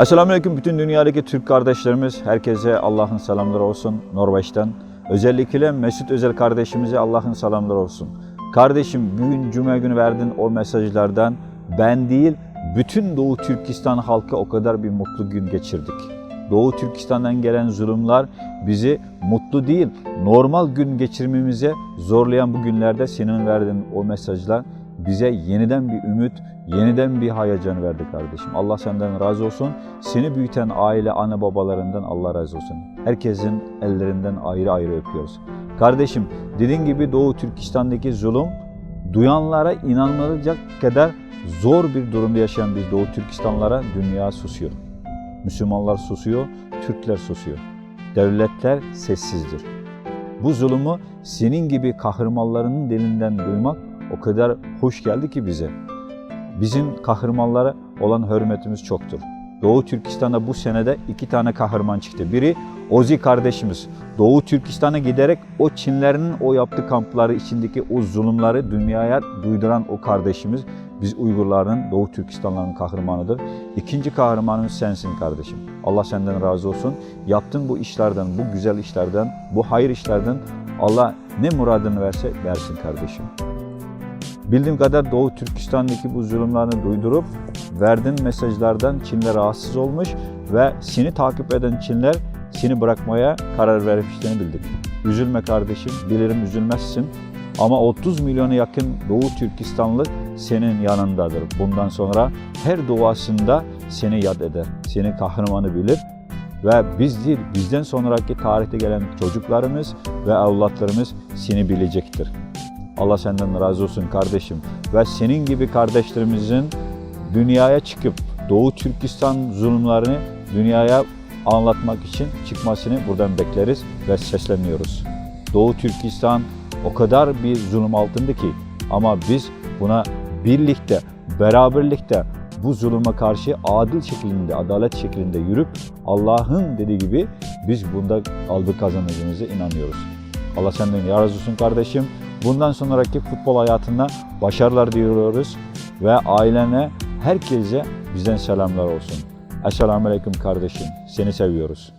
Selamünaleyküm bütün dünyadaki Türk kardeşlerimiz. Herkese Allah'ın selamları olsun Norveç'ten. Özellikle Mesut Özel kardeşimize Allah'ın selamları olsun. Kardeşim bugün Cuma günü verdiğin o mesajlardan ben değil bütün Doğu Türkistan halkı o kadar bir mutlu gün geçirdik. Doğu Türkistan'dan gelen zulümler bizi mutlu değil normal gün geçirmemize zorlayan bu günlerde senin verdiğin o mesajlar bize yeniden bir ümit, yeniden bir heyecan verdi kardeşim. Allah senden razı olsun. Seni büyüten aile, ana babalarından Allah razı olsun. Herkesin ellerinden ayrı ayrı öpüyoruz. Kardeşim dediğin gibi Doğu Türkistan'daki zulüm duyanlara inanılacak kadar zor bir durumda yaşayan biz Doğu Türkistanlara dünya susuyor. Müslümanlar susuyor, Türkler susuyor. Devletler sessizdir. Bu zulümü senin gibi kahramanlarının dilinden duymak o kadar hoş geldi ki bize. Bizim kahramanlara olan hürmetimiz çoktur. Doğu Türkistan'da bu senede 2 tane kahraman çıktı. Biri Ozi kardeşimiz. Doğu Türkistan'a giderek o Çinlerin o yaptığı kampları içindeki o zulümleri dünyaya duyduran o kardeşimiz. Biz Uygurların, Doğu Türkistanların kahramanıdır. İkinci kahramanımız sensin kardeşim. Allah senden razı olsun. Yaptığın bu işlerden, bu güzel işlerden, bu hayır işlerden Allah ne muradını verse versin kardeşim. Bildiğim kadar Doğu Türkistan'daki bu zulümlerini duydurup verdiğin mesajlardan Çinler rahatsız olmuş ve seni takip eden Çinler seni bırakmaya karar vermişlerini bildik. Üzülme kardeşim, bilirim üzülmezsin ama 30 milyona yakın Doğu Türkistanlı senin yanındadır. Bundan sonra her duasında seni yad eder, seni kahramanı bilir ve biz değil, bizden sonraki tarihte gelen çocuklarımız ve evlatlarımız seni bilecektir. Allah senden razı olsun kardeşim ve senin gibi kardeşlerimizin dünyaya çıkıp Doğu Türkistan zulümlerini dünyaya anlatmak için çıkmasını buradan bekleriz ve sesleniyoruz. Doğu Türkistan o kadar bir zulüm altında ki ama biz buna birlikte, beraberlikte bu zulüme karşı adil şeklinde, adalet şeklinde yürüp Allah'ın dediği gibi biz bunda aldık kazanacağımıza inanıyoruz. Allah senden razı olsun kardeşim. Bundan sonraki futbol hayatında başarılar diliyoruz ve ailene, herkese bizden selamlar olsun. Esselamu Aleyküm kardeşim. Seni seviyoruz.